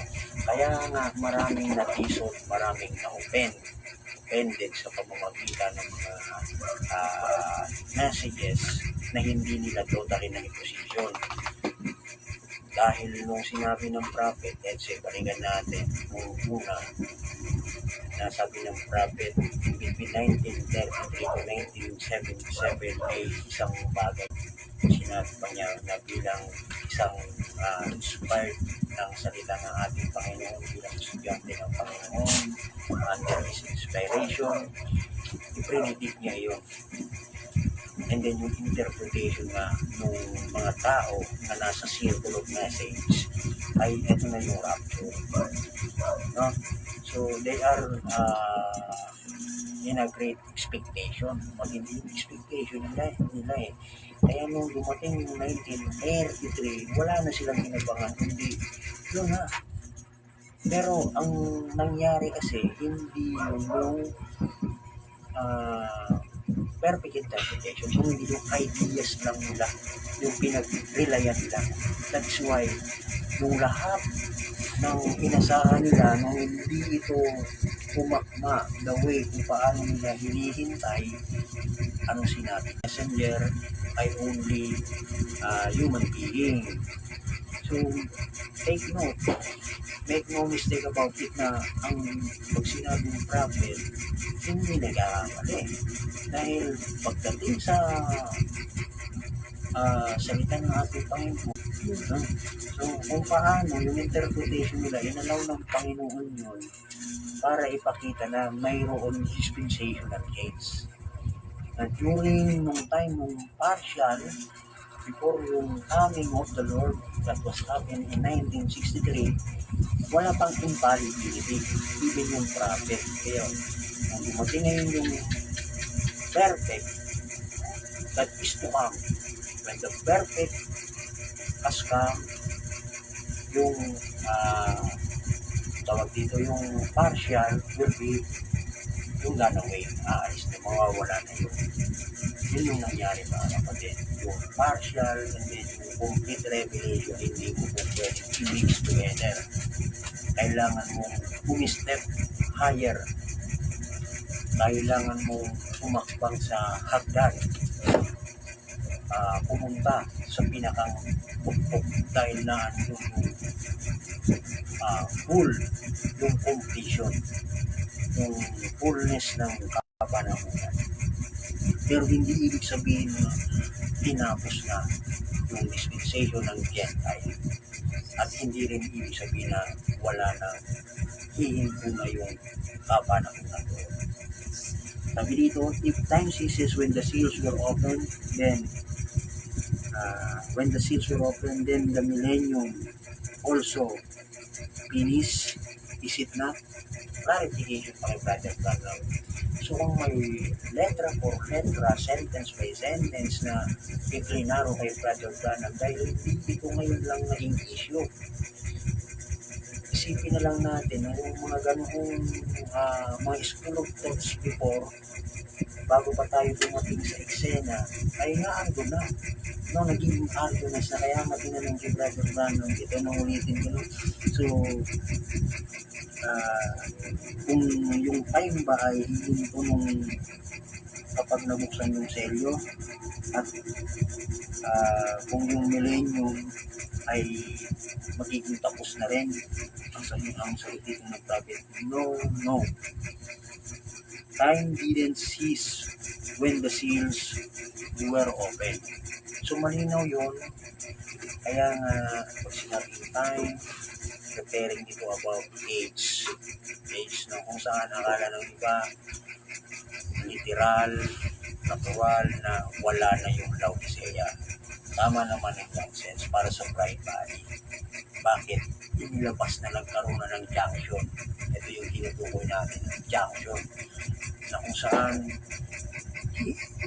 kaya nga maraming natisod, maraming na-offended sa pamamagitan ng mga messages na hindi nila totally na position. Dahil nung sinabi ng prophet, balikan natin nung una, nasabi ng prophet between 1933 to 1977 ay isang bagay. Sinabi pa niya na bilang isang inspired ng salita ng ating Panginoon, bilang estudyante ng Panginoon, under His inspiration, i-predict niya yun. And then yung interpretation nga ng mga tao na nasa circle of message ay ito na yung rapture. No? So they are in a great expectation. Magindi yung expectation nila eh. Kaya nung dumating yung 1933, wala na silang inabangan, kundi yun na. Pero ang nangyari kasi, hindi yung ah, perfect interpretation, hindi yung ideas lang nila yung pinag-relayan nila. That's why yung lahat ng inasahan nila nung hindi ito pumakma the way kung paano nila hinihintay, anong sinabi? Messenger ay only human being. So, take note, make no mistake about it na ang pag sinabing prophet, hindi nagkakamali. Dahil pagdating sa salita ng ating Panginoon, no? So, kung paano yung interpretation nila, inalaw ng Panginoon yun para ipakita na mayroon dispensational case. Na during nung time nung partial, before yung coming of the Lord that was happened in 1963, wala pang infallibility, even yung prophet. Kaya, nung dumating ngayon yung perfect that is to come, when the perfect has come, yung tawag dito yung partial will be yung gone away, aalis na, mawawala na yun yung nangyari mga kapatid, yung partial and then yung complete revelation, hindi mo po pwede i-mix together. Kailangan mo umistep higher, kailangan mo umakbang sa hagdan, pumunta sa pinakang pukpok dahil na yung full, yung completion, yung fullness ng kapanahunan. Pero hindi ibig sabihin na tinapos na yung dispensation ng Gentile, at hindi rin ibig sabihin na wala na hihinto na yung kapanahunan. Sabi dito, if time ceases when the seals were opened, then when the seals were opened, then the millennium also finish, is it not? Clarification pa kay Brother Brother. So kung may letra for letra, sentence by sentence na iklinaro kay Brother Brother, dahil hindi ito ngayon lang naging issue. Isipin na lang natin na yung mga ganoong mga school of thoughts before, bago pa tayo dumating sa eksena, ay naando na. No, naging arguments na, kaya matinanong kay Brother Brandon, ito nang ulitin ko. So, kung yung time ba ay hihinto nung kapag nabuksan yung selyo, at kung yung millennium ay magiging tapos na rin, ang sagot dito ng prophet, no. Time didn't cease when the seals were open. So malinaw yun. Kaya nga, pag sinabing time, referring dito about age na kung saan akala ng iba literal, natural na wala na yung Laodicea. Tama naman ang nonsense para sa bright body. Bakit? Inilabas na nagkaroon na ng junction. Ito yung tinutukoy natin ng junction, na kung saan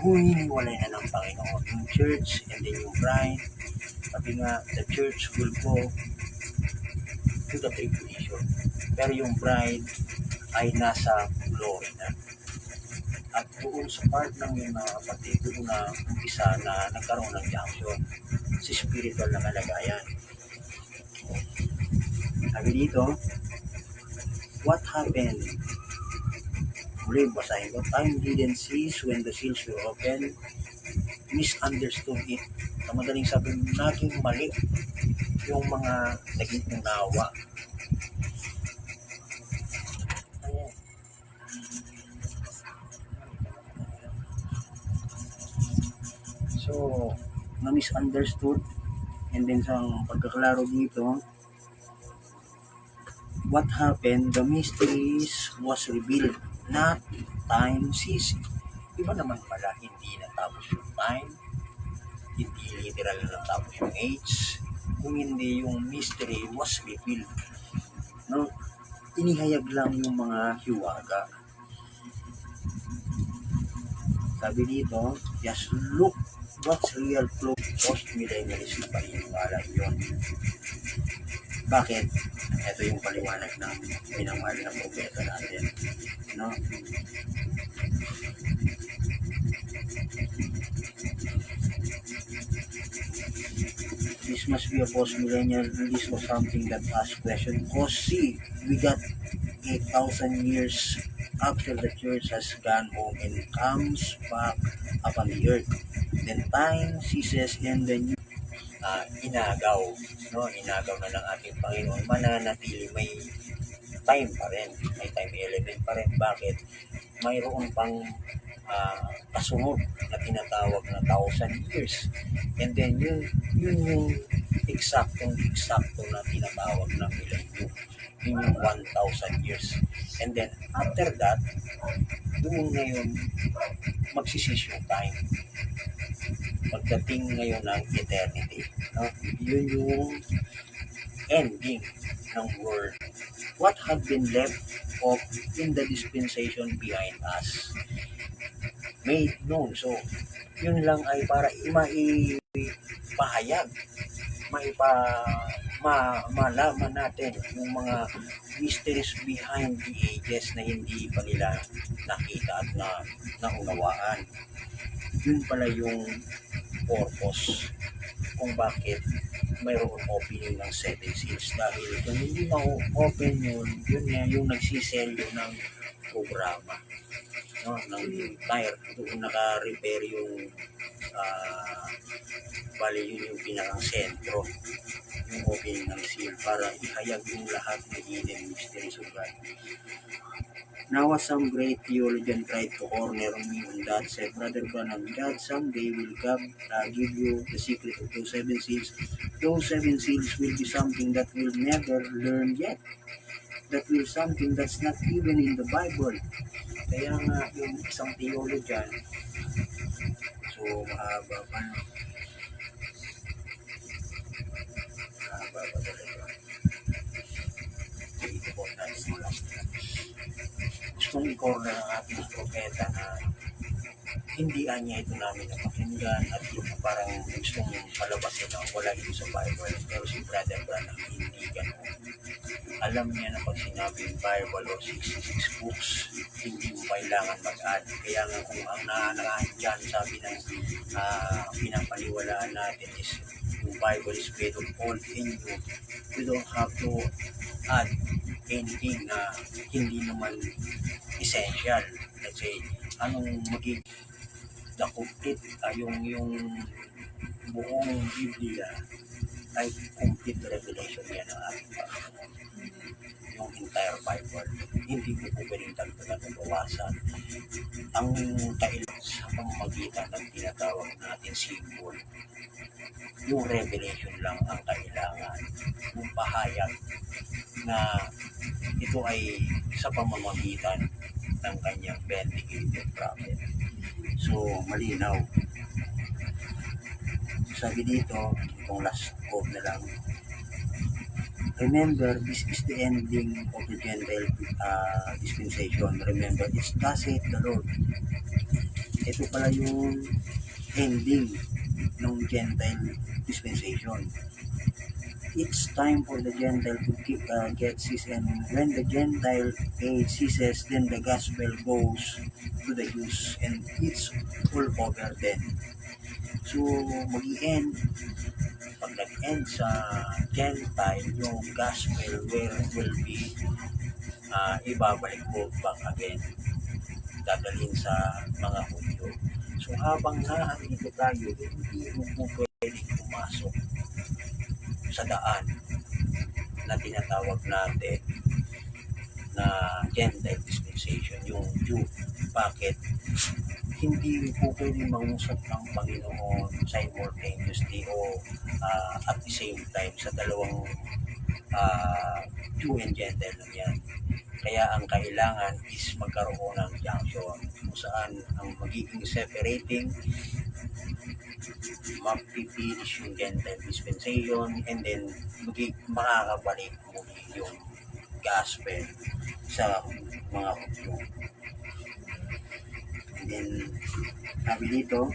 hiniwalay na ng Panginoon yung church and then yung bride. Sabi nga, the church will go to the tribulation, pero yung bride ay nasa glory na. At doon sa part ng yung kapatid, doon na umpisa na nagkaroon ng junction sa spiritual na kalagayan. Sabi dito, what happened? Muli, basahin ko. Time didn't cease when the seals were open. Misunderstood it. Sa madaling sabi, naging mali yung mga naging unawa. So, na-misunderstood. And then sa pagkaklaro dito, what happened? The mysteries was revealed, not time ceasing. Iba naman pala, hindi natapos yung time, hindi literal na natapos yung age, kung hindi yung mystery was revealed. No? Inihayag lang yung mga hiwaga. Sabi dito, just look what's real close post-millennialist na paniniwala yun. Bakit? Ito yung paliwanag ng minamahal na propeta natin. No? This must be a post-millennial release of something that asks question. Because see, we got 8,000 years after the church has gone home and comes back upon the earth. Then time ceases and the new inagaw, no? Inagaw na ng ating Panginoon. Mananatili, may time pa rin. May time element pa rin. Bakit? Mayroon pang kasunod na tinatawag na 1,000 years. And then yun yung eksaktong na tinatawag na millennium. Yun yung 1,000 years. And then after that, doon ngayon magsisis yung time. Pagdating ngayon ng eternity. No? Yun yung ending ng world. What had been left of in the dispensation behind us made known. So, yun lang ay para maipahayag, malaman natin yung mga mysteries behind the ages na hindi pa nila nakita at naunawaan. Yun pala yung purpose kung bakit mayroong opening ng 7 seals. Dahil kung hindi ma-open yun yung nagsiselyo ng programa, no, ng entire. Doon naka-repair yung bali yun yung pinakang sentro, yung opening ng seal para ihayag yung lahat ng hidden mysteries of God. Now some great theologian tried to corner me on that, said, Brother Branham, God someday will give you the secret of those 7 seals. Those 7 seals will be something that we'll never learn yet. That will something that's not even in the Bible. Kaya nga yung isang theologian, so mahaba pa, no? Mahaba pa talaga. Ito po natin yung last time. Gustong i-corner ang ating propeta na hindi niya ito namin napakinggan at yung parang gustong palabasin na wala ito sa Bible. Pero si Brother Branham hindi gano'n. Alam niya na pag sinabing Bible o 66 books, hindi mo kailangan mag-add. Kaya nga kung ang nananahan dyan, sabi ng pinapaniwalaan natin is yung Bible is made of old and new. You don't have to add anything na hindi naman essential. Let's say, anong magiging the complete, yung buong Biblia ay complete revelation yan ng ating Panginoon. Yung entire Bible, hindi mo po pwedeng dagdagan o bawasan. Ang kailangan sa pamamagitan ng tinatawag natin symbol, yung revelation lang ang kailangan, yung pahayag na ito ay sa pamamagitan ng kanyang vindicated prophet. So, malinaw. Sabi dito, itong last quote na lang, remember, this is the ending of the Gentile dispensation. Remember, it's thus saith the Lord. Ito pala yung ending ng Gentile dispensation. It's time for the Gentile to get ceased, and when the Gentile age ceases, then the gospel goes to the Jews, and it's all over then. So, mag-i-end, pag nag-end sa Gentile, yung gospel will be ibabalik po back again, dadalhin sa mga Hudyo. So, habang naandito tayo, hindi mo po pwedeng pumasok sa daan na tinatawag natin na Gentile dispensation, yung Jew. Bakit? Hindi po pwedeng mangusap ng Panginoon simultaneously o at the same time sa dalawang Jew and Gentile na yan. Kaya ang kailangan is magkaroon ng junction kung saan ang magiging separating, mapipilish yung Gentile dispensation, and then makakabalik muli yung gospel sa mga Hudyo. And then, sabi dito,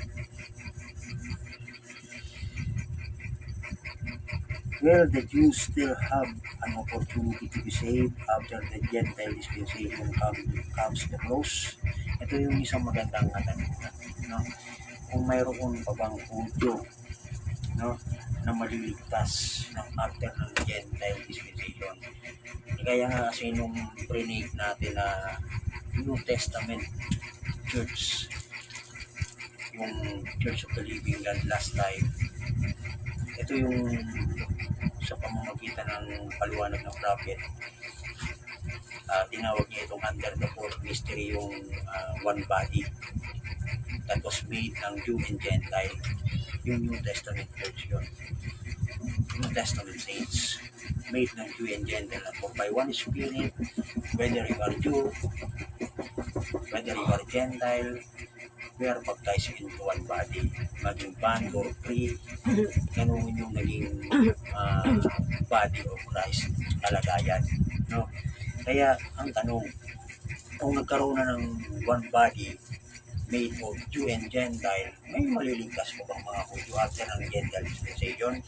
Well, the Jews still have an opportunity to be saved after the Gentile dispensation comes to close. Ito yung isang magandang tanong. No? Kung mayroon pa bang Hudyo, no, na maliligtas ng after ng Gentile dispensation. Kaya nga kasi nung prenate natin na New Testament Church, yung Church of the Living God last time, ito yung sa pamamagitan ng paliwanag ng prophet, tinawag niya itong under the fourth mystery, yung one body that was made ng Jew and Gentile, yung New Testament Church yun. New Testament saints made ng Jew and Gentile, for by one Spirit, whether you are Jew, whether you are Gentile, we are baptized into one body, maging bond or free, ganun yung naging body of Christ, kalagayan. No? Kaya ang tanong, kung nagkaroon na ng one body made of Jew and Gentile, may maliligtas po bang mga Hudyo after ng Gentile dispensation?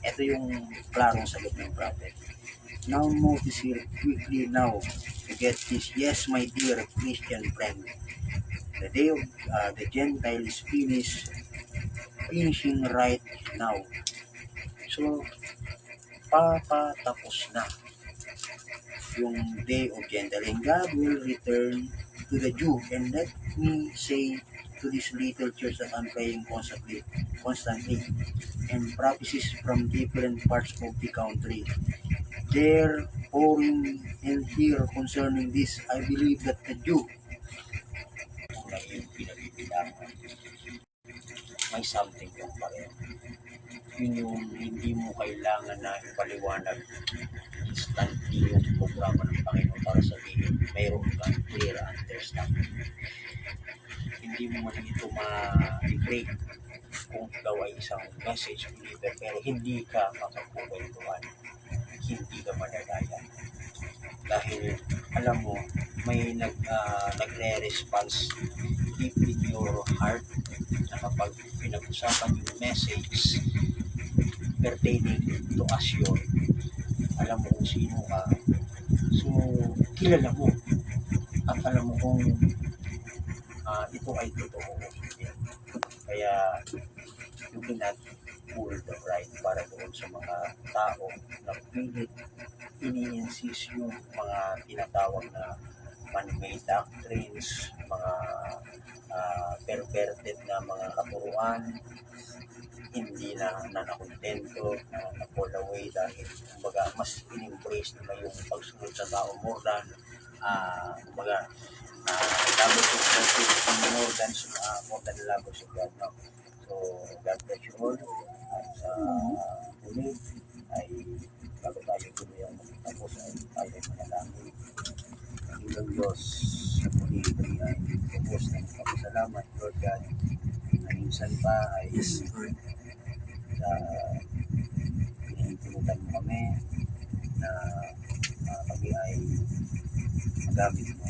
Ito yung klarong sagot ng prophet. Now notice here quickly now to get this. Yes, my dear Christian friend, the day of the Gentile is finishing right now. So, papatapos na yung day of Gentile, and God will return to the Jew. And let me say to this little church that I'm praying constantly, and prophecies from different parts of the country. They're pouring in here concerning this. I believe that the Jew, kung yung pinagbibilangan, may something yung pareho. Yun yung hindi mo kailangan na ipaliwanag instantly yung programa ng Panginoon para sabihin mayroon kang clear understanding. Hindi mo man ito ma-break kung ikaw ay isang message believer pero hindi ka makapagkwentuhan, hindi ka madadaya. Dahil alam mo, may nagre-response deep in your heart na kapag pinag-usapan yung message pertaining to us yun, alam mo kung sino ka, so kilala mo at alam mo kung ito ay totoo. Kaya you cannot pull the right para doon sa mga tao na pilit ini-insist yung mga tinatawag na man-made doctrines, mga perverted na mga katuruan, hindi na nakontento, na fall away dahil kumbaga mas in-embrace nila yung pagsunod sa tao more than kumbaga more than love of God. No? So, God bless you all. At sa huli ay bago tayo tuloy ang magtapos ay tayo manalangin. Panginoon Diyos, sa muli kami ay tapos ng pagkasalamat, Lord God, na minsan pa ay pinihintinutan mo kami na kami ay magamit mo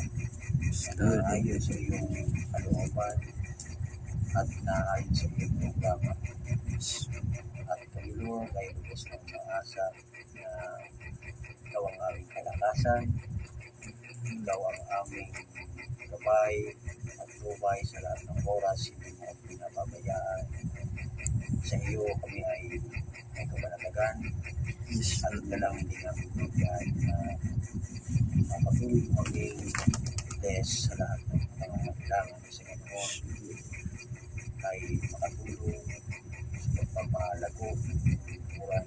na ayon sa iyong kalooban at naayon sa iyong programa. At kami, Lord, ay lubos ng maasa na ikaw ang aming kalakasan, ikaw ang aming gabay at lubay sa lahat ng oras, hindi mo ang pinapabayaan. Sa iyo kami ay may kabalagagan at dalang hindi namin bigyan na mapatuloy maging bless sa lahat ng pangangailangan sa Panginoon ay makatulong sa pagpapalago tuturan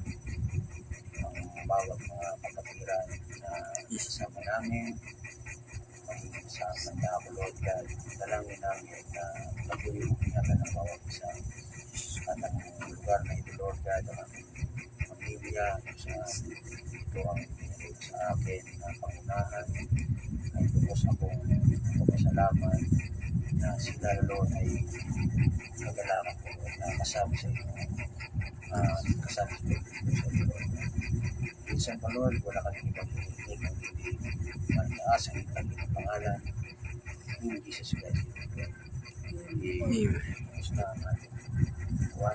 ng bawat mga kapatiran na isasama namin ay sa Santa Lord God. Dalangin namin na patuloy mo pinatan ng bawat isa at ang lugar na ito, Lord God, ang aming pamilya sa ito ang pinagay sa akin na pangunahan ay lubos akong pasalamat na sila, Lord, ay nagalakan ko na kasama sa iyo kasama sa iyo minsan pa, Lord, wala kami ibang pinipinig ang hindi mataas ang kami ng pangalan in Jesus Christ. Amen.